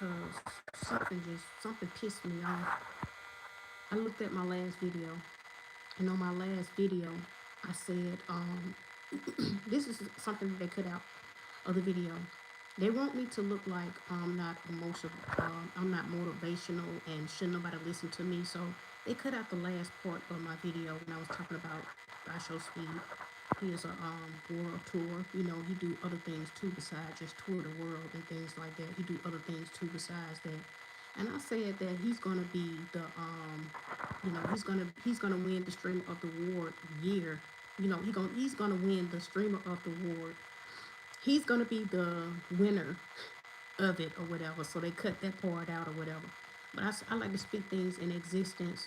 because something pissed me off. I looked at my last video, and on my last video, I said, this is something that they cut out of the video. They want me to look like I'm not emotional, I'm not motivational, and shouldn't nobody listen to me. So they cut out the last part of my video when I was talking about I Show Speed. He is a world tour. You know, he do other things too besides just tour the world and things like that. He do other things too besides that. And I said that he's gonna be the he's gonna win the Streamer of the Award year. He's gonna win the Streamer of the Award. He's gonna be the winner of it or whatever. So they cut that part out or whatever. But I like to speak things in existence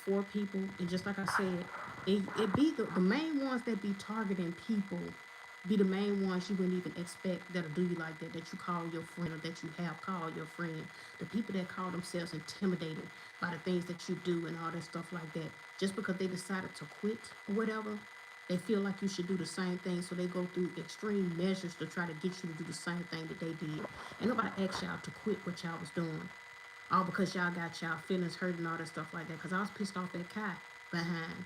for people. And just like I said, it be the main ones that be targeting people be the main ones you wouldn't even expect that'll do you like that you call your friend or that you have called your friend. The people that call themselves intimidated by the things that you do and all that stuff like that. Just because they decided to quit or whatever, they feel like you should do the same thing, so they go through extreme measures to try to get you to do the same thing that they did. And nobody asked y'all to quit what y'all was doing. All because y'all got y'all feelings hurt and all that stuff like that. Because I was pissed off at Kai behind.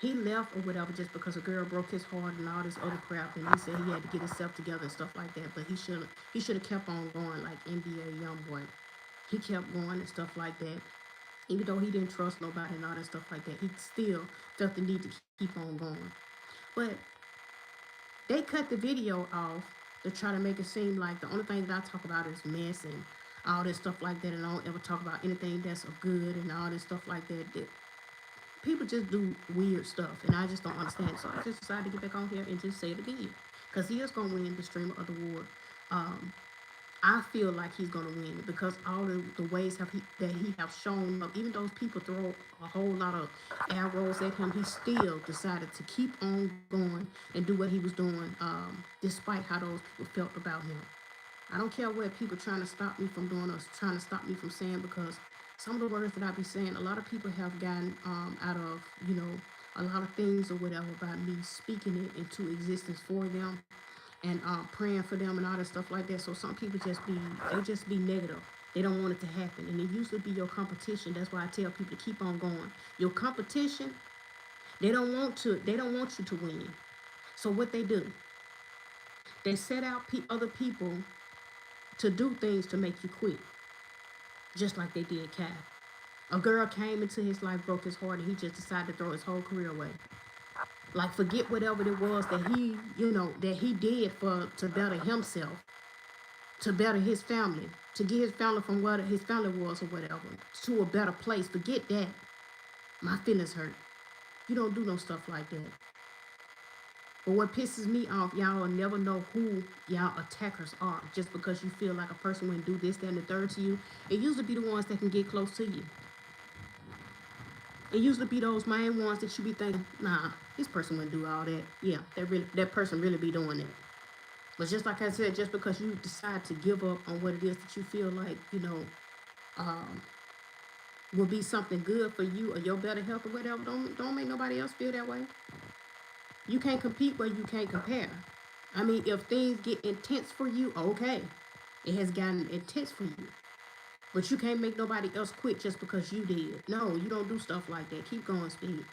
He left or whatever just because a girl broke his heart and all this other crap, and he said he had to get himself together and stuff like that. But he should have kept on going like NBA YoungBoy. He kept going and stuff like that. Even though he didn't trust nobody and all that stuff like that, he still felt the need to keep on going. But they cut the video off to try to make it seem like the only thing that I talk about is mess and all this stuff like that, and I don't ever talk about anything that's of good and all this stuff like that. People just do weird stuff, and I just don't understand. So I just decided to get back on here and just say it again, because he is gonna win the Streamer of the Award. Um, I feel like he's gonna win because all the ways that he have shown up, even those people throw a whole lot of arrows at him, he still decided to keep on going and do what he was doing, despite how those people felt about him. I don't care what people trying to stop me from doing or trying to stop me from saying, because some of the words that I be saying, a lot of people have gotten out of, a lot of things or whatever by me speaking it into existence for them and praying for them and all that stuff like that. So some people just be negative. They don't want it to happen, and it usually be your competition. That's why I tell people to keep on going. Your competition, they don't want you to win. So what they do, they set out other people to do things to make you quit, just like they did Kai. A girl came into his life, broke his heart, and he just decided to throw his whole career away. Like forget whatever it was that he did for to better himself, to better his family, to get his family from what his family was or whatever to a better place. Forget that. My feelings hurt. You don't do no stuff like that. But what pisses me off, y'all will never know who y'all attackers are just because you feel like a person wouldn't do this, that, and the third to you. It usually be the ones that can get close to you. It usually be those main ones that you be thinking, nah, this person wouldn't do all that. Yeah, that person really be doing that. But just like I said, just because you decide to give up on what it is that you feel like, um, will be something good for you or your better health or whatever, don't make nobody else feel that way. You can't compete where you can't compare. I mean, if things get intense for you, okay. It has gotten intense for you. But you can't make nobody else quit just because you did. No, you don't do stuff like that. Keep going, Speed.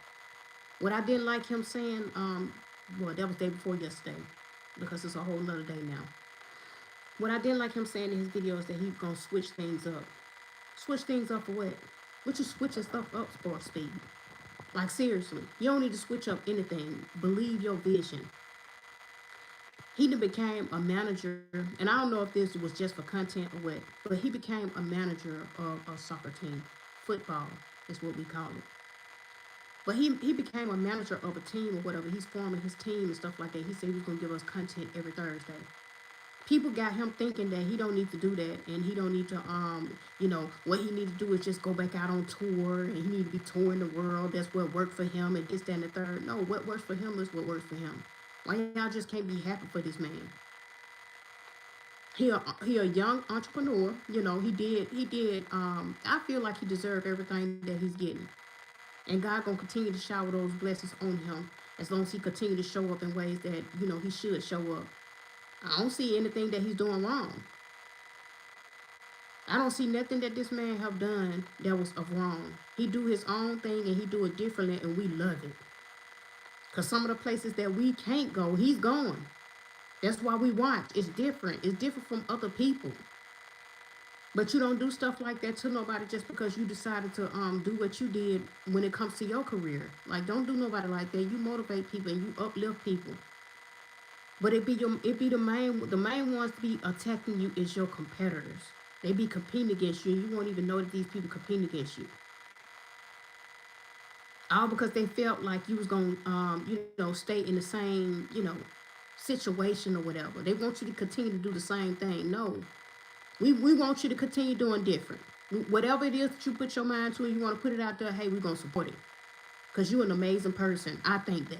What I didn't like him saying, well, that was day before yesterday, because it's a whole nother day now. What I didn't like him saying in his video is that he's gonna switch things up. Switch things up for what? What you switching stuff up for, Speed? Like seriously, you don't need to switch up anything. Believe your vision. He then became a manager, and I don't know if this was just for content or what, but he became a manager of a soccer team. Football is what we call it. But he became a manager of a team or whatever. He's forming his team and stuff like that. He said he was going to give us content every Thursday. People got him thinking that he don't need to do that, and he don't need to, what he need to do is just go back out on tour, and he need to be touring the world. That's what worked for him, and this, that, and the third. No, what works for him is what works for him. Why y'all just can't be happy for this man? He a young entrepreneur. He did. I feel like he deserved everything that he's getting, and God gonna continue to shower those blessings on him as long as he continue to show up in ways that he should show up. I don't see anything that he's doing wrong. I don't see nothing that this man have done that was of wrong. He do his own thing and he do it differently and we love it. Cause some of the places that we can't go, he's going. That's why we watch. It's different. It's different from other people. But you don't do stuff like that to nobody just because you decided to do what you did when it comes to your career. Like don't do nobody like that. You motivate people and you uplift people. But it be the main ones to be attacking you is your competitors. They be competing against you and you won't even know that these people competing against you. All because they felt like you was gonna stay in the same, situation or whatever. They want you to continue to do the same thing. No. We want you to continue doing different. Whatever it is that you put your mind to and you want to put it out there, hey, we're gonna support it. Because you're an amazing person. I think that.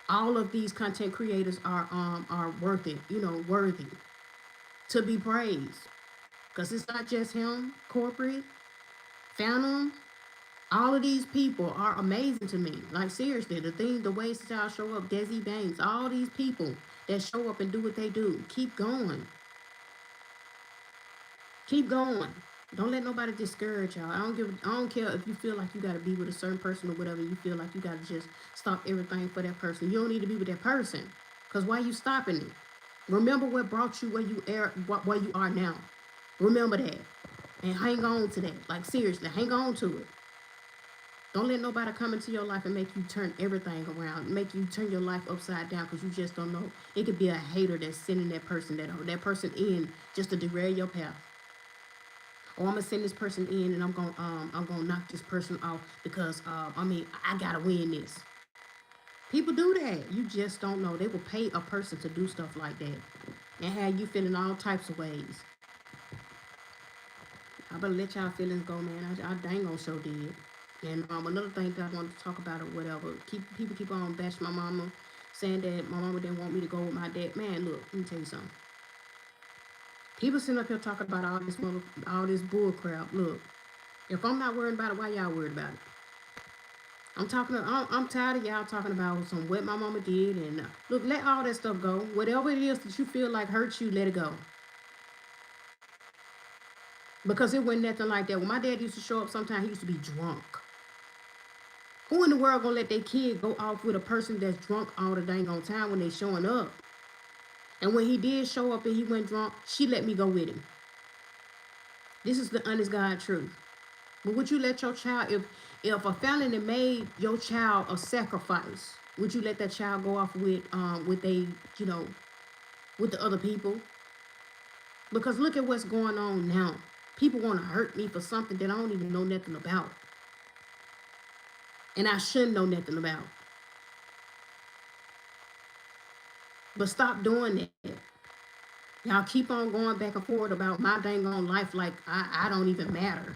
All of these content creators are worth it, worthy to be praised. Because it's not just him, corporate, Phantom, all of these people are amazing to me. Like seriously, the ways that y'all show up, Desi Banks, all these people that show up and do what they do. Keep going. Keep going. Don't let nobody discourage y'all. I don't care if you feel like you gotta be with a certain person or whatever. You feel like you gotta just stop everything for that person. You don't need to be with that person. Cause why you stopping it? Remember what brought you where you are now. Remember that. And hang on to that. Like seriously, hang on to it. Don't let nobody come into your life and make you turn everything around, make you turn your life upside down because you just don't know. It could be a hater that's sending that person in just to derail your path. Or I'm gonna send this person in and I'm gonna knock this person off because I gotta win this. People do that. You just don't know. They will pay a person to do stuff like that and have you feeling all types of ways. I better let y'all feelings go, man. I dang on show did. And another thing that I wanted to talk about or whatever, keep on bashing my mama, saying that my mama didn't want me to go with my dad. Man, look, let me tell you something. People sitting up here talking about all this bull crap. Look, if I'm not worried about it, why y'all worried about it? I'm tired of y'all talking about some what my mama did and look, let all that stuff go. Whatever it is that you feel like hurts you, let it go. Because it wasn't nothing like that. When my dad used to show up, sometimes he used to be drunk. Who in the world gonna let their kid go off with a person that's drunk all the dang on time when they showing up? And when he did show up and he went drunk, she let me go with him. This is the honest God truth. But would you let your child, if a family made your child a sacrifice, would you let that child go off with they, with the other people? Because look at what's going on now. People want to hurt me for something that I don't even know nothing about. And I shouldn't know nothing about. But stop doing that. Y'all keep on going back and forth about my dang on life like I don't even matter.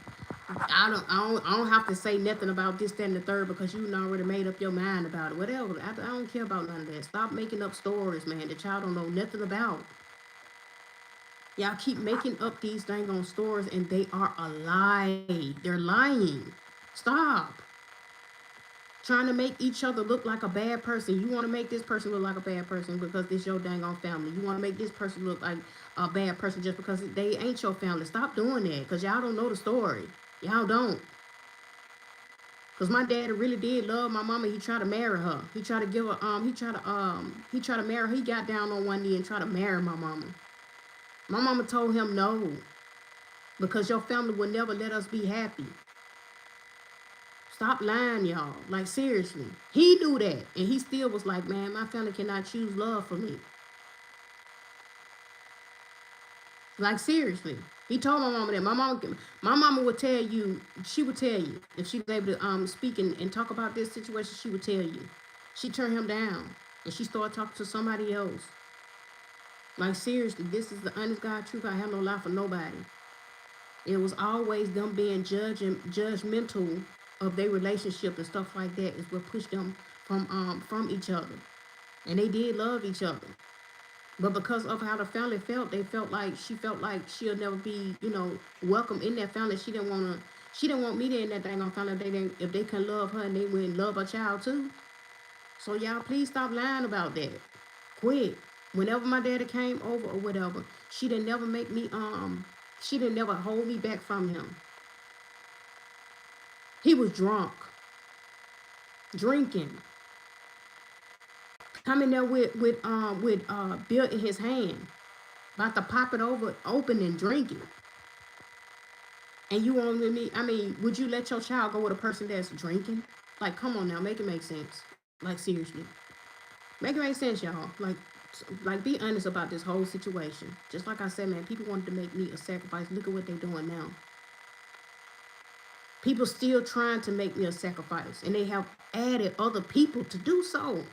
I don't have to say nothing about this, that, and the third because you already made up your mind about it. Whatever. I don't care about none of that. Stop making up stories, man, that y'all don't know nothing about. Y'all keep making up these dang on stories and they are a lie. They're lying. Stop. Trying to make each other look like a bad person. You want to make this person look like a bad person because it's your dang on family. You want to make this person look like a bad person just because they ain't your family. Stop doing that because y'all don't know the story. Y'all don't. Because my dad really did love my mama. He tried to marry her. He tried to give her, he tried to marry her. He got down on one knee and tried to marry my mama. My mama told him no because your family will never let us be happy. Stop lying, y'all. Like, seriously. He knew that. And he still was like, man, my family cannot choose love for me. Like, seriously. He told my mama that. My mama would tell you, she would tell you. If she was able to speak and talk about this situation, she would tell you. She turned him down. And she started talking to somebody else. Like, seriously, this is the honest God truth. I have no lie for nobody. It was always them being judgmental of their relationship and stuff like that is what pushed them from each other. And they did love each other. But because of how the family felt, they felt like she'll never be, welcome in that family. She didn't want me there in that dang on family if they can love her and they wouldn't love a child too. So y'all please stop lying about that. Quit. Whenever my daddy came over or whatever, she didn't never make me She didn't never hold me back from him. He was drunk, drinking, coming there with beer in his hand, about to pop it over, open and drink it. And you want me? I mean, would you let your child go with a person that's drinking? Like, come on now, make it make sense. Like, seriously, make it make sense, y'all. Like, be honest about this whole situation. Just like I said, man, people wanted to make me a sacrifice. Look at what they're doing now. People still trying to make me a sacrifice, and they have added other people to do so.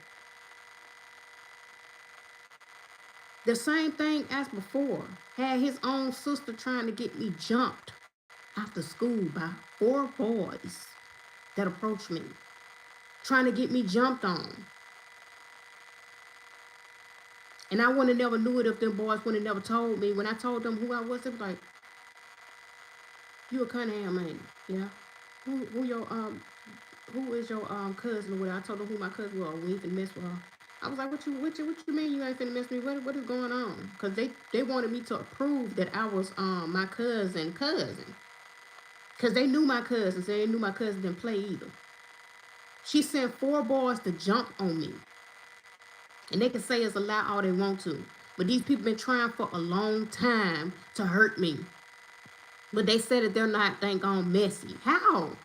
The same thing as before. Had his own sister trying to get me jumped after school by 4 boys that approached me, trying to get me jumped on. And I wouldn't have never knew it if them boys wouldn't have never told me. When I told them who I was, they was like, "You a Cunningham, ain't you? Yeah. Who is your cousin or whatever?" I told them who my cousin was. We ain't finna mess with her. I was like, what you mean you ain't finna mess with me? What is going on? Because they wanted me to prove that I was my cousin. Because they knew my cousin, so they knew my cousin didn't play either. She sent 4 boys to jump on me. And they can say it's a lie all they want to. But these people been trying for a long time to hurt me. But they said that they're not dang on messy. How?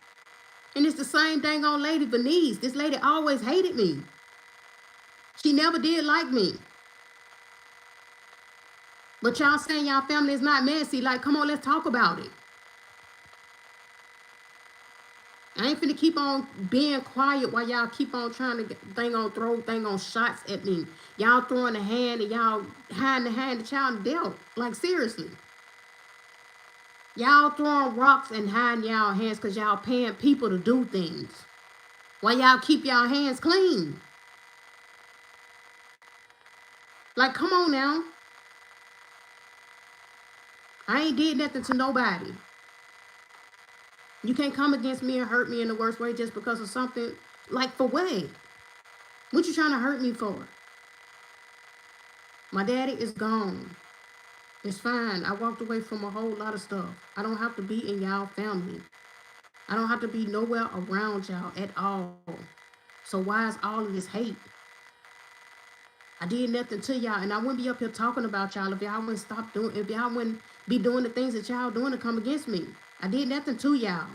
And it's the same dang on lady Venice. This lady always hated me. She never did like me. But y'all saying y'all family is not messy. Like, come on, let's talk about it. I ain't finna keep on being quiet while y'all keep on trying to throw shots at me. Y'all throwing the hand and y'all hiding the hand that y'all dealt. Like, seriously. Y'all throwing rocks and hiding y'all hands because y'all paying people to do things. While y'all keep y'all hands clean. Like, come on now. I ain't did nothing to nobody. You can't come against me and hurt me in the worst way just because of something. Like, for what? What you trying to hurt me for? My daddy is gone. It's fine. I walked away from a whole lot of stuff. I don't have to be in y'all family. I don't have to be nowhere around y'all at all. So why is all of this hate? I did nothing to y'all, and I wouldn't be up here talking about y'all if y'all wouldn't stop doing, if y'all wouldn't be doing the things that y'all doing to come against me. I did nothing to y'all.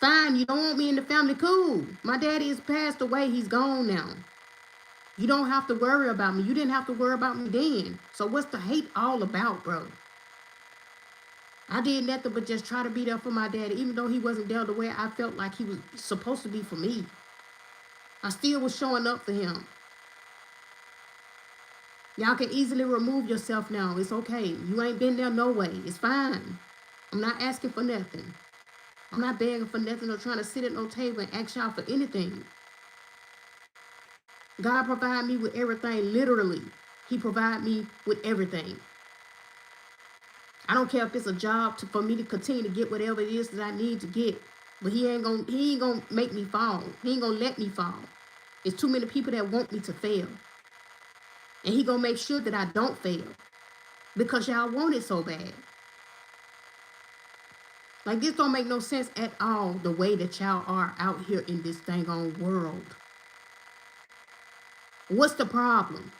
Fine, you don't want me in the family, cool. My daddy is passed away. He's gone now. You don't have to worry about me. You didn't have to worry about me then. So what's the hate all about, bro? I did nothing but just try to be there for my daddy, even though he wasn't there the way I felt like he was supposed to be for me. I still was showing up for him. Y'all can easily remove yourself now. It's okay. You ain't been there no way. It's fine. I'm not asking for nothing. I'm not begging for nothing or trying to sit at no table and ask y'all for anything. God provide me with everything, literally. He provide me with everything. I don't care if it's a job for me to continue to get whatever it is that I need to get. But he ain't gonna make me fall. He ain't gonna let me fall. There's too many people that want me to fail. And he gonna make sure that I don't fail. Because y'all want it so bad. Like, this don't make no sense at all, the way that y'all are out here in this dang on world. What's the problem?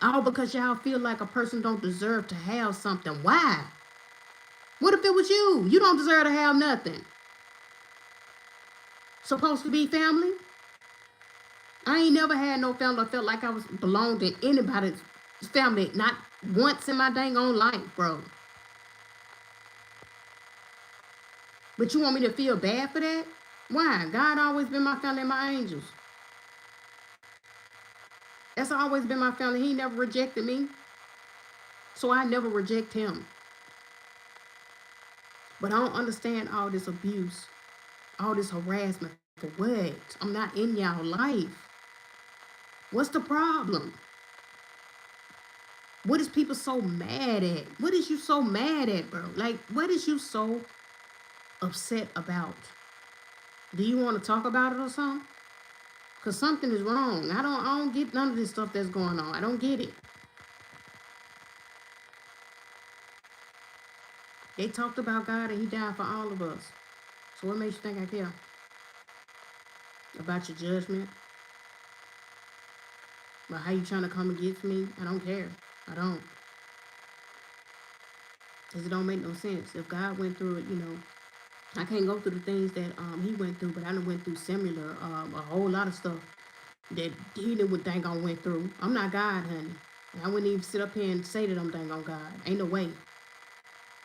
All because y'all feel like a person don't deserve to have something. Why? What if it was you? You don't deserve to have nothing. Supposed to be family? I ain't never had no family that felt like I was belonged in anybody's family. Not once in my dang on life, bro. But you want me to feel bad for that? Why? God always been my family and my angels. That's always been my family. He never rejected me. So I never reject him. But I don't understand all this abuse, all this harassment. For what? I'm not in y'all life. What's the problem? What is people so mad at? What is you so mad at, bro? Like, what is you so upset about? Do you want to talk about it or something? Because something is wrong. I don't get none of this stuff that's going on. I don't get it. They talked about God and he died for all of us. So what makes you think I care about your judgment? About how you trying to come against me? I don't care. I don't. Because it don't make no sense. If God went through it, I can't go through the things that he went through, but I done went through similar, a whole lot of stuff that he didn't think I went through. I'm not God, honey. And I wouldn't even sit up here and say that I'm dang on God. Ain't no way.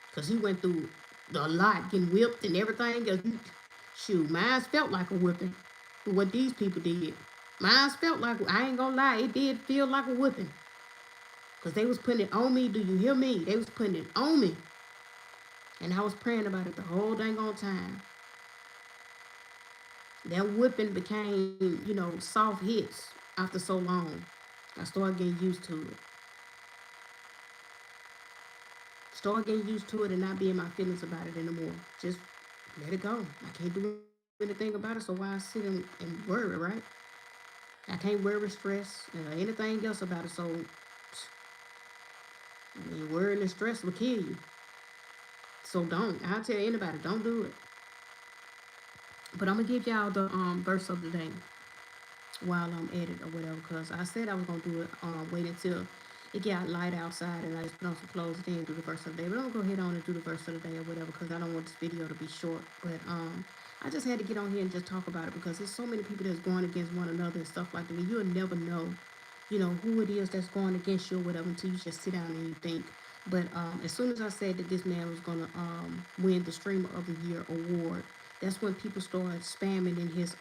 Because he went through a lot, getting whipped and everything else. Shoot, mine felt like a whipping for what these people did. Mine felt like, I ain't gonna lie, it did feel like a whipping. Because they was putting it on me. Do you hear me? They was putting it on me. And I was praying about it the whole dang on time. That whipping became, soft hits after so long. I started getting used to it. Start getting used to it and not be in my feelings about it anymore. Just let it go. I can't do anything about it, so why sit and worry, right? I can't worry, stress, anything else about it. So, I mean, worry and stress will kill you. So don't. I'll tell anybody, don't do it. But I'm gonna give y'all the verse of the day while I'm at it or whatever, because I said I was gonna do it. Wait until it got light outside and I just put on some clothes and then do the verse of the day. But I'm gonna go ahead on and do the verse of the day or whatever, because I don't want this video to be short. But I just had to get on here and just talk about it because there's so many people that's going against one another and stuff like that. And you'll never know, who it is that's going against you or whatever until you just sit down and you think. But as soon as I said that this man was gonna win the Streamer of the Year award, that's when people started spamming in his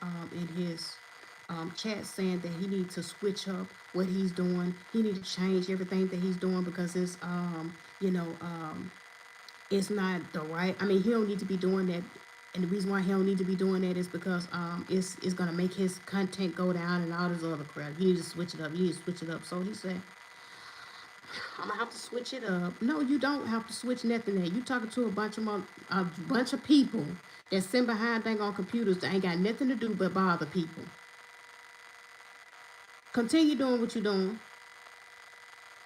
chat saying that he needs to switch up what he's doing. He needs to change everything that he's doing because you know, it's not the right. I mean, he don't need to be doing that. And the reason why he don't need to be doing that is because it's gonna make his content go down and all this other crap. You need to switch it up. You need to switch it up. So he said, I'm gonna have to switch it up. No, you don't have to switch nothing. There, you talking to a bunch of people that sit behind dang on computers that ain't got nothing to do but bother people. Continue doing what you're doing.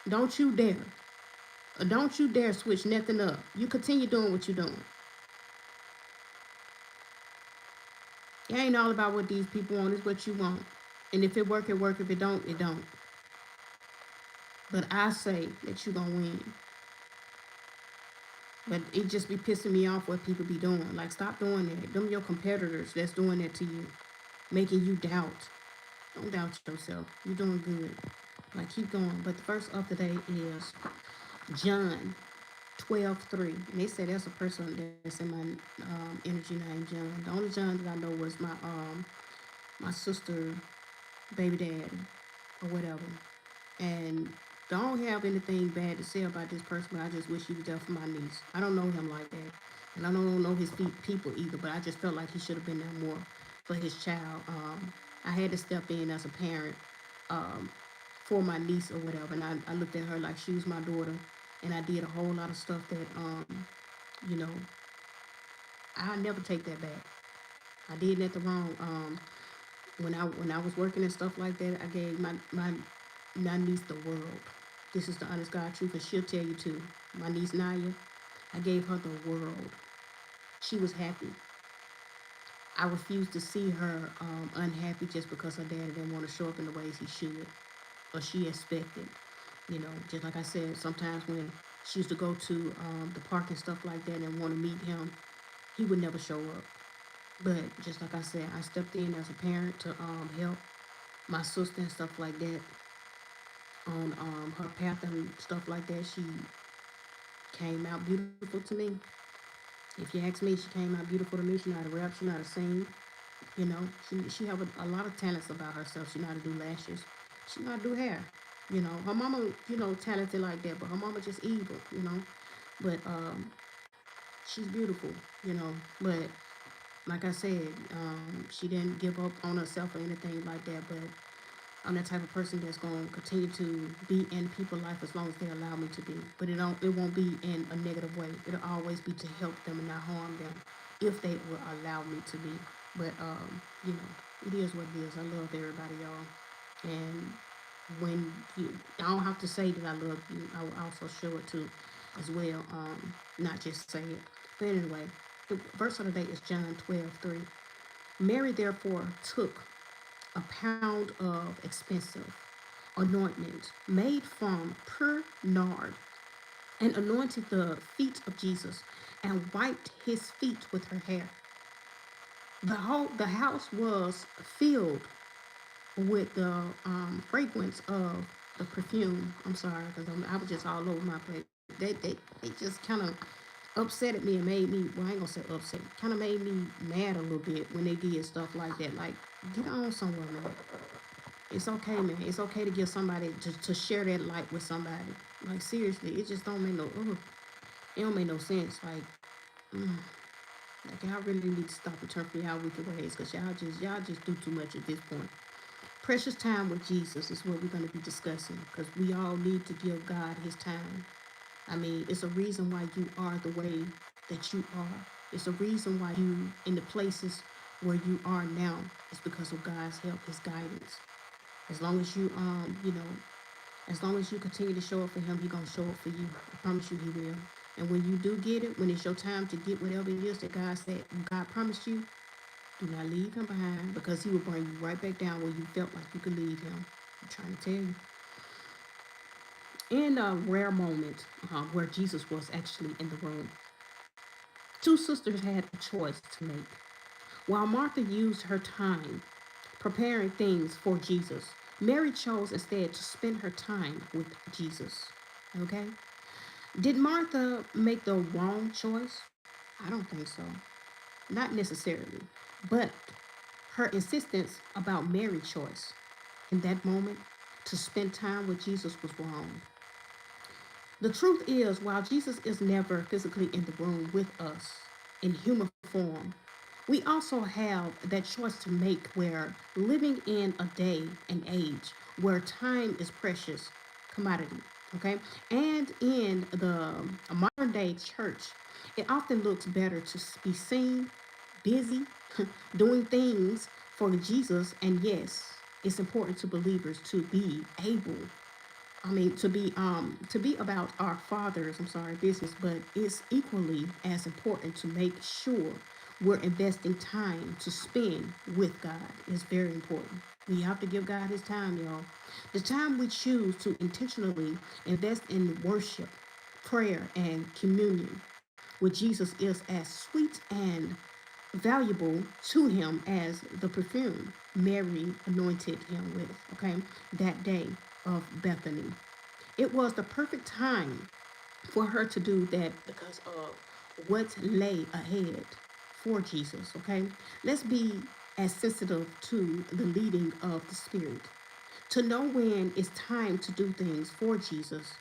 Don't you dare. Don't you dare switch nothing up. You continue doing what you're doing. It ain't all about what these people want. It's what you want. And if it work, it work. If it don't, it don't. But I say that you gonna win. But it just be pissing me off what people be doing. Like, stop doing that. Them your competitors that's doing that to you, making you doubt. Don't doubt yourself. You're doing good. Like, keep going. But the verse of the day is John 12:3. And they say that's a person that's in my energy named John. The only John that I know was my sister, baby daddy, or whatever. And don't have anything bad to say about this person, but I just wish he was there for my niece. I don't know him like that. And I don't know his people either, but I just felt like he should have been there more for his child. I had to step in as a parent um, for my niece or whatever. And I looked at her like she was my daughter. And I did a whole lot of stuff that, you know, I never take that back. I did nothing wrong. When I was working and stuff like that, I gave my niece the world. This is the honest God truth, and she'll tell you too. My niece Naya, I gave her the world. She was happy. I refused to see her unhappy just because her daddy didn't want to show up in the ways he should or she expected. Just like I said, sometimes when she used to go to the park and stuff like that and want to meet him, he would never show up. But just like I said, I stepped in as a parent to help my sister and stuff like that on her path and stuff like that. She came out beautiful to me. If you ask me, she came out beautiful to me. She know how to rap, she know how to sing. She have a lot of talents about herself. She know how to do lashes. She know how to do hair. Her mama, talented like that, but her mama just evil. But she's beautiful, But like I said, she didn't give up on herself or anything like that. But I'm that type of person that's gonna continue to be in people's life as long as they allow me to be. But it won't be in a negative way. It'll always be to help them and not harm them if they will allow me to be. But it is what it is. I love everybody, y'all. And when I don't have to say that I love you, I will also show it too. as well. Not just say it. But anyway, the verse of the day is John 12:3. Mary therefore took a pound of expensive anointment made from pure nard and anointed the feet of Jesus and wiped his feet with her hair. The house was filled with the fragrance of the perfume. I'm sorry because I was just all over my place. They just kind of upset at me and made me, well, I ain't gonna say upset, kind of made me mad a little bit when they did stuff like that. Like, get on somewhere, man. It's okay, man. It's okay to give somebody to share that light with somebody. Like, seriously, it just don't make no it don't make no sense. Mm, like y'all really need to stop and turn from y'all wicked ways, because y'all just do too much at this point. Precious time with Jesus is what we're going to be discussing, because we all need to give God his time. I mean, it's a reason why you are the way that you are. It's a reason why you in the places where you are now. It's because of God's help, his guidance. As long as you as long as you continue to show up for him, he gonna show up for you. I promise you he will. And when you do get it, when it's your time to get whatever it is that God promised you, do not leave him behind, because he will bring you right back down where you felt like you could leave him. I'm trying to tell you. In a rare moment where Jesus was actually in the room, two sisters had a choice to make. While Martha used her time preparing things for Jesus, Mary chose instead to spend her time with Jesus. Okay? Did Martha make the wrong choice? I don't think so. Not necessarily. But her insistence about Mary's choice in that moment to spend time with Jesus was wrong. The truth is, while Jesus is never physically in the room with us in human form, we also have that choice to make, where living in a day and age where time is precious commodity, okay? And in the modern day church, it often looks better to be seen, busy, doing things for Jesus. And yes, it's important to believers to be able, to be about our father's, I'm sorry, business, but it's equally as important to make sure we're investing time to spend with God. It's very important. We have to give God his time, y'all. The time we choose to intentionally invest in worship, prayer, and communion with Jesus is as sweet and valuable to him as the perfume Mary anointed him with, okay, that day of Bethany. It was the perfect time for her to do that because of what lay ahead for Jesus, okay? Let's be as sensitive to the leading of the Spirit, to know when it's time to do things for Jesus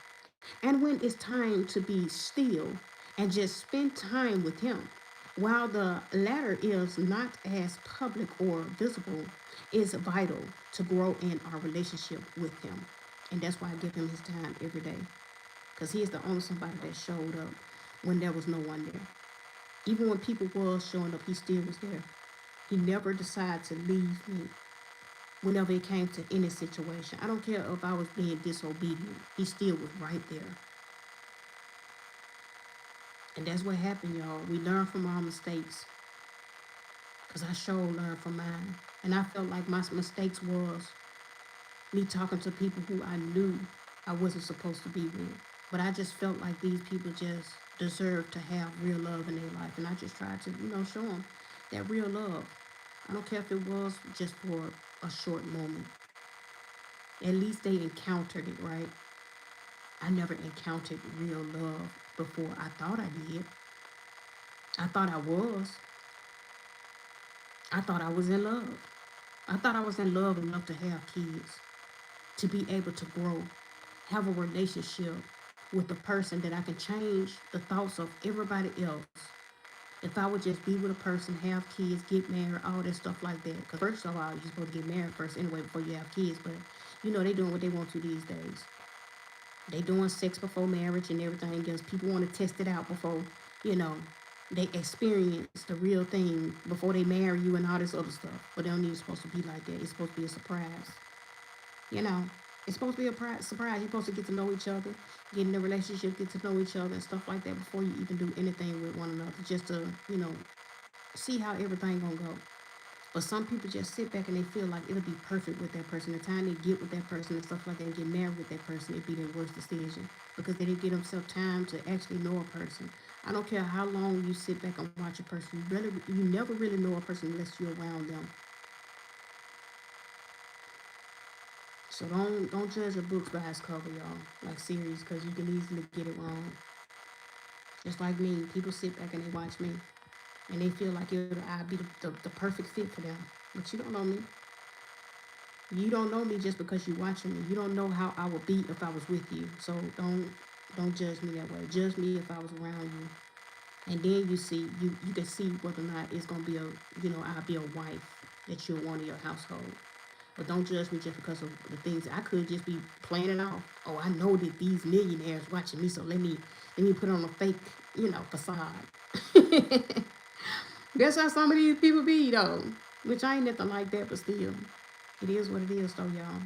and when it's time to be still and just spend time with him. While the latter is not as public or visible, is vital to grow in our relationship with him. And that's why I give him his time every day. Because he is the only somebody that showed up when there was no one there. Even when people was showing up, he still was there. He never decided to leave me whenever it came to any situation. I don't care if I was being disobedient. He still was right there. And that's what happened, y'all. We learn from our mistakes. Because I sure learned from mine. And I felt like my mistakes was me talking to people who I knew I wasn't supposed to be with. But I just felt like these people just deserve to have real love in their life. And I just tried to, show them that real love. I don't care if it was just for a short moment. At least they encountered it, right? I never encountered real love before. I thought I did. I thought I was. I thought I was in love. I thought I was in love enough to have kids, to be able to grow, have a relationship with a person that I can change the thoughts of everybody else. If I would just be with a person, have kids, get married, all that stuff like that. Because first of all, you're supposed to get married first anyway before you have kids. But they doing what they want to these days. They doing sex before marriage and everything else. People want to test it out before, you know, they experience the real thing before they marry you and all this other stuff. But they don't need supposed to be like that. It's supposed to be a surprise. You know. It's supposed to be a surprise. You're supposed to get to know each other, get in a relationship, get to know each other and stuff like that before you even do anything with one another. Just to, see how everything gonna go. But some people just sit back and they feel like it'll be perfect with that person. The time they get with that person and stuff like that and get married with that person, it'd be their worst decision because they didn't give themselves time to actually know a person. I don't care how long you sit back and watch a person. You never really know a person unless you're around them. So don't judge a book by its cover, y'all. Like series, because you can easily get it wrong. Just like me, people sit back and they watch me, and they feel like I'd be the perfect fit for them. But you don't know me. You don't know me just because you're watching me. You don't know how I would be if I was with you. So don't judge me that way. Judge me if I was around you, and then you can see whether or not it's gonna be I'll be a wife that you'll want in your household. But don't judge me just because of the things I could just be playing it off. Oh, I know that these millionaires watching me, so let me put on a fake, facade. That's how some of these people be though. Which I ain't nothing like that, but still, it is what it is though, y'all.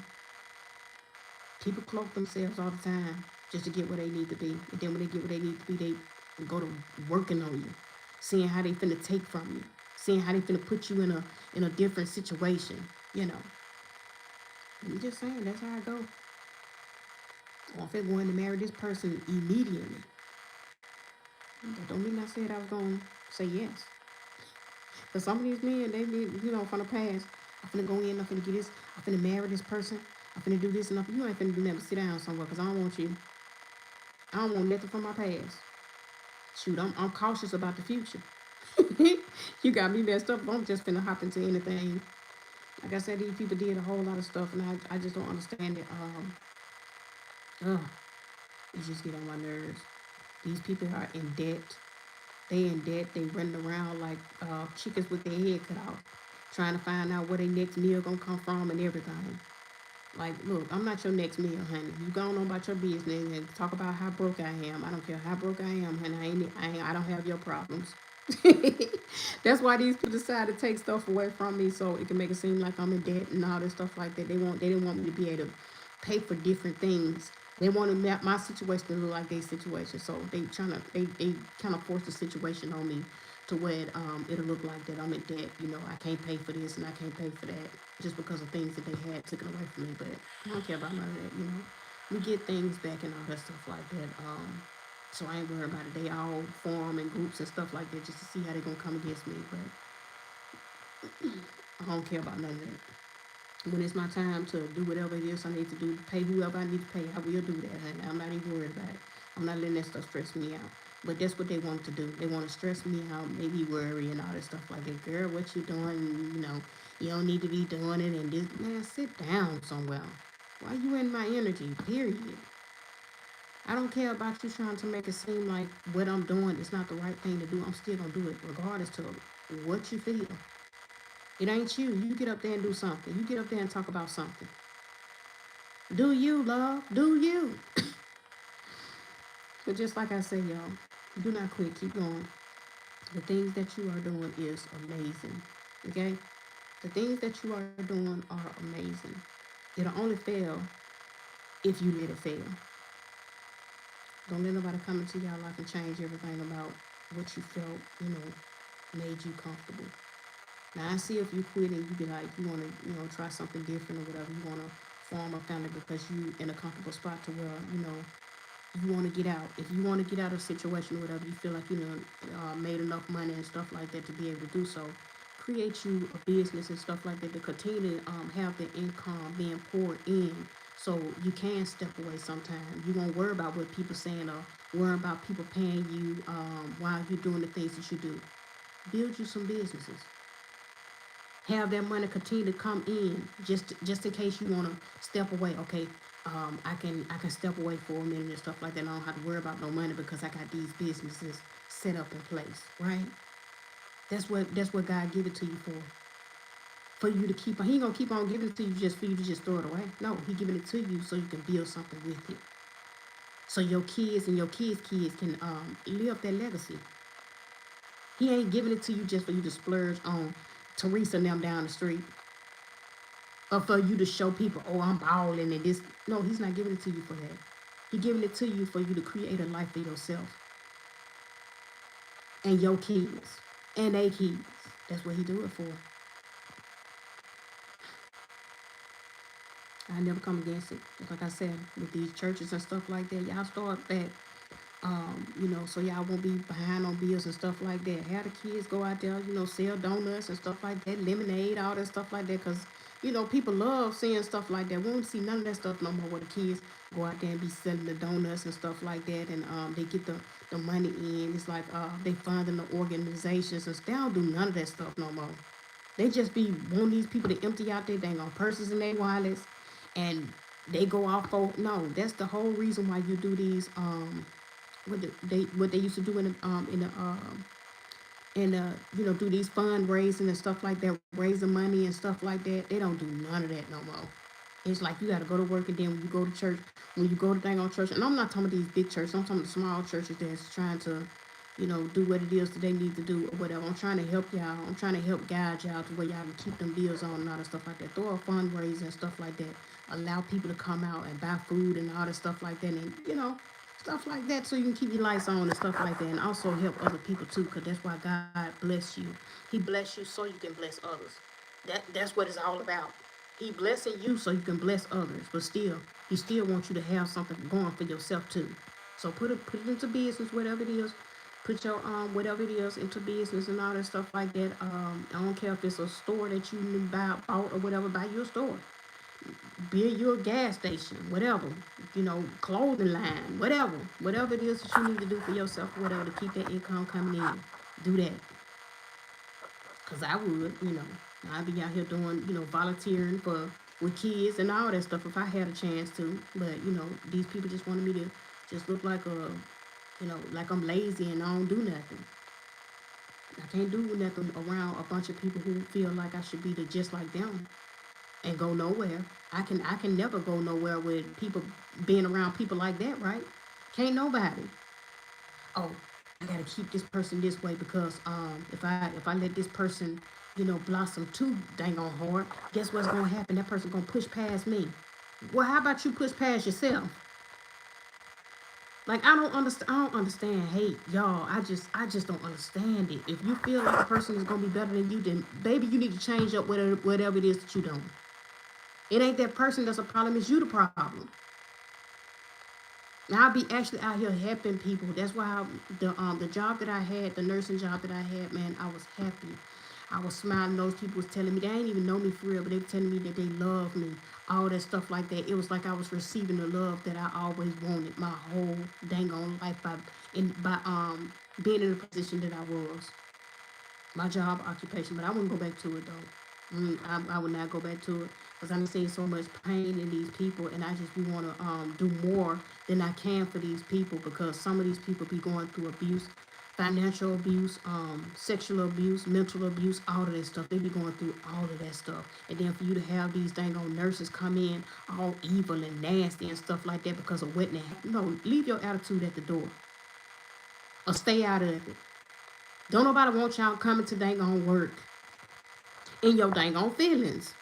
People cloak themselves all the time just to get where they need to be. And then when they get where they need to be, they go to working on you, seeing how they finna take from you, seeing how they finna put you in a different situation, you know. I'm just saying that's how I go. Or if they're going to marry this person immediately, that don't mean I said I was going to say yes. Because some of these men, they be, from the past, I'm finna go in, I'm finna get this, I'm finna marry this person, I'm finna do this, and you ain't finna do nothing but sit down somewhere because I don't want you. I don't want nothing from my past. Shoot, I'm cautious about the future. You got me messed up if I'm just finna hop into anything. Like I said, these people did a whole lot of stuff, and I just don't understand it. Ugh, it just get on my nerves. These people are in debt. They in debt. They running around like chickens with their head cut off, trying to find out where their next meal gonna come from and everything. Like, look, I'm not your next meal, honey. You go on about your business and talk about how broke I am. I don't care how broke I am, honey. I don't have your problems. That's why these people decide to take stuff away from me so it can make it seem like I'm in debt and all this stuff like that. They didn't want me to be able to pay for different things. They wanted my situation to look like their situation, so they kind of force the situation on me to where it'll look like that I'm in debt. I can't pay for this and I can't pay for that just because of things that they had taken away from me. But I don't care about none of that. We get things back and all that stuff like that. So I ain't worried about it. They all form in groups and stuff like that just to see how they gonna come against me. But I don't care about none of that. When it's my time to do whatever it is I need to do, pay whoever I need to pay, I will do that. And I'm not even worried about it. I'm not letting that stuff stress me out. But that's what they want to do. They want to stress me out, make me worry and all that stuff like that. Girl, what you doing? You don't need to be doing it. And this, man, sit down somewhere. Why you in my energy? Period. I don't care about you trying to make it seem like what I'm doing is not the right thing to do. I'm still gonna do it regardless to what you feel. It ain't you. You get up there and do something. You get up there and talk about something. Do you, love? Do you? But just like I say, y'all, do not quit. Keep going. The things that you are doing is amazing. Okay? The things that you are doing are amazing. It'll only fail if you let it fail. Don't let nobody come into your life and change everything about what you felt, made you comfortable. Now I see if you quit and you be like you want to try something different or whatever. You want to form a family because you in a comfortable spot to where you want to get out. If you want to get out of a situation or whatever, you feel like made enough money and stuff like that to be able to do so. Create you a business and stuff like that to continue to have the income being poured in, so you can step away sometimes. You won't worry about what people saying or worry about people paying you while you're doing the things that you do. Build you some businesses. Have that money continue to come in just in case you want to step away. Okay, I can step away for a minute and stuff like that. And I don't have to worry about no money because I got these businesses set up in place, right? That's what God give it to you for you to keep on. He ain't gonna keep on giving it to you just for you to just throw it away. No, he giving it to you so you can build something with it. So your kids and your kids can live that legacy. He ain't giving it to you just for you to splurge on Teresa and them down the street. or for you to show people, oh, I'm balling and this. No, he's not giving it to you for that. He's giving it to you for you to create a life for yourself and your kids and their kids. That's what he do it for. I never come against it. Just like I said, with these churches and stuff like that, y'all start that. So y'all won't be behind on bills and stuff like that. Have the kids go out there, sell donuts and stuff like that, lemonade, all that stuff like that, because people love seeing stuff like that. We don't see none of that stuff no more. Where the kids go out there and be selling the donuts and stuff like that, and they get the money in. It's like they funding the organizations and they don't do none of that stuff no more. They just be wanting these people to empty out their dang on purses and their wallets, and they go off for no. That's the whole reason why you do these what they used to do do these fundraising and stuff like that, raising money and stuff like that. They don't do none of that no more. It's like you got to go to work, and then when you go to church, when you go to dang on church, and I'm not talking about these big churches, I'm talking about the small churches that's trying to, do what it is that they need to do or whatever. I'm trying to help y'all. I'm trying to help guide y'all to where y'all can keep them bills on and all that stuff like that. Throw a fundraiser and stuff like that. Allow people to come out and buy food and all that stuff like that, and stuff like that, so you can keep your lights on and stuff like that, and also help other people too, because that's why God bless you. He bless you so you can bless others. That's what it's all about. He blessing you so you can bless others, but still, he still wants you to have something going for yourself too. So put it into business, whatever it is. Put your whatever it is into business and all that stuff like that. I don't care if it's a store that you buy out or whatever. Buy your store, build your gas station, whatever, clothing line, whatever it is that you need to do for yourself, whatever, to keep that income coming in. Do that, cause I would, I'd be out here doing, volunteering for with kids and all that stuff if I had a chance to. But these people just wanted me to just look like like I'm lazy and I don't do nothing. I can't do nothing around a bunch of people who feel like I should be just like them and go nowhere. I can never go nowhere with people being around people like that, right? Can't nobody. Oh, I gotta keep this person this way because if I let this person, blossom too dang on hard, guess what's gonna happen? That person gonna push past me. Well, how about you push past yourself? Like I don't understand hate, y'all. I just don't understand it. If you feel like a person is gonna be better than you, then baby, you need to change up whatever it is that you do. It ain't that person that's a problem, it's you the problem. Now I'll be actually out here helping people. That's why the job that I had, the nursing job that I had, man, I was happy. I was smiling. Those people was telling me they ain't even know me for real, but they were telling me that they love me, all that stuff like that. It was like I was receiving the love that I always wanted my whole dang on life by being in the position that I was, my job occupation. But I wouldn't go back to it though. I would not go back to it because I'm seeing so much pain in these people, and I just be want to do more than I can for these people because some of these people be going through abuse, financial abuse, sexual abuse, mental abuse, all of that stuff. They be going through all of that stuff, and then for you to have these dang old nurses come in all evil and nasty and stuff like that because of what they have. No, leave your attitude at the door or stay out of it. Don't nobody want y'all coming to dang on work in your dang on feelings.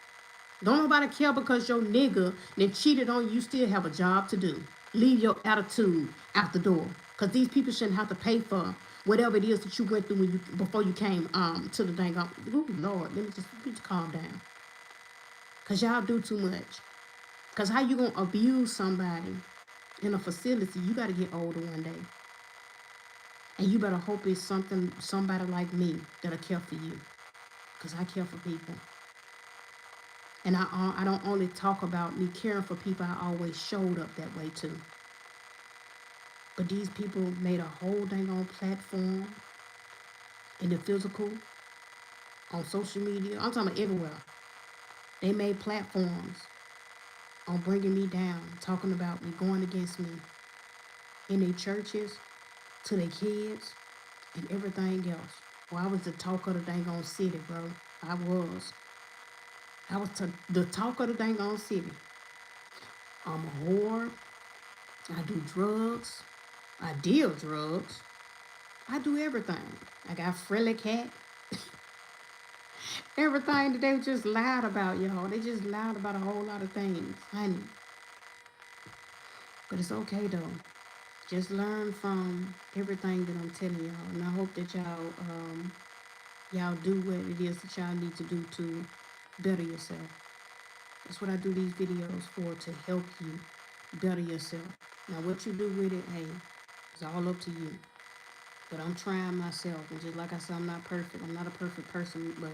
Don't nobody care because your nigga then cheated on you, you still have a job to do. Leave your attitude out the door. Cause these people shouldn't have to pay for whatever it is that you went through when you before you came to the dang on. Ooh, Lord, let me just calm down. Cause y'all do too much. Cause how you gonna abuse somebody in a facility? You gotta get older one day. And you better hope it's somebody like me that'll care for you. Cause I care for people. And I don't only talk about me caring for people, I always showed up that way too. But these people made a whole dang on platform in the physical, on social media. I'm talking about everywhere. They made platforms on bringing me down, talking about me, going against me in their churches, to their kids, and everything else. Well, I was the talk of the dang on city, bro. I was. I was the talk of the dang on city. I'm a whore. I do drugs. I deal drugs. I do everything. I got friendly cat. Everything that they just lied about, y'all. They just lied about a whole lot of things, honey. But it's okay though. Just learn from everything that I'm telling y'all, and I hope that y'all do what it is that y'all need to do to better yourself. That's what I do these videos for, to help you better yourself. Now, what you do with it, hey, it's all up to you. But I'm trying myself, and just like I said, I'm not perfect. I'm not a perfect person, but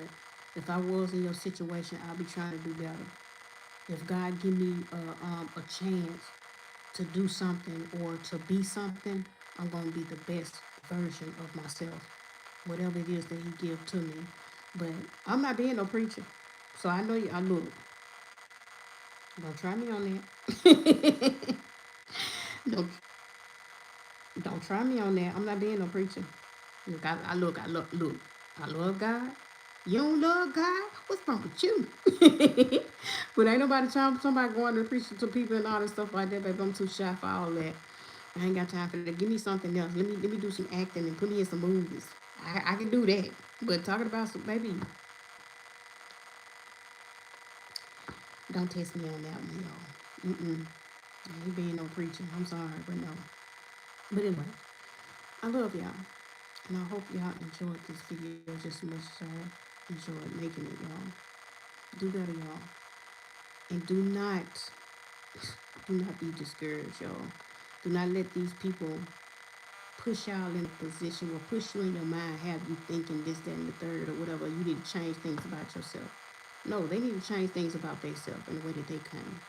if I was in your situation, I'll be trying to do better. If God give me a chance to do something or to be something, I'm gonna be the best version of myself, whatever it is that He give to me. But I'm not being no preacher, so I know you. I look. Don't try me on that. don't don't try me on that. I'm not being no preacher. Look, look. I love God. You don't love God? What's wrong with you? But ain't nobody trying somebody going to preach to people and all that stuff like that, baby. I'm too shy for all that. I ain't got time for that. Give me something else. Let me do some acting and put me in some movies. I can do that. But talking about some baby, don't test me on that one, y'all. I ain't being no preacher. I'm sorry, but no. But anyway, I love y'all. And I hope y'all enjoyed this video just as much as I enjoyed making it, y'all. Do better, y'all. And do not be discouraged, y'all. Do not let these people push y'all in a position or push you in your mind, have you thinking this, that, and the third, or whatever. You need to change things about yourself. No, they need to change things about themselves in the way that they can.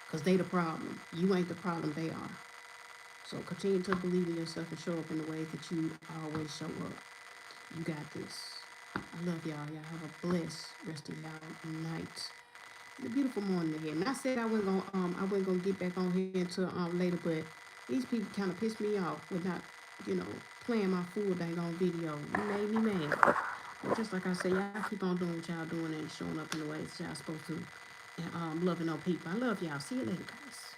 Because they the problem. You ain't the problem, they are. So continue to believe in yourself and show up in the ways that you always show up. You got this. I love y'all. Y'all have a blessed rest of y'all night. And a beautiful morning ahead. And I said I wasn't gonna get back on here until later, but these people kind of pissed me off with not, you know, playing my full dang on video. You made me mad. But just like I said, y'all keep on doing what y'all doing and showing up in the ways y'all supposed to, and loving on people. I love y'all. See you later, guys.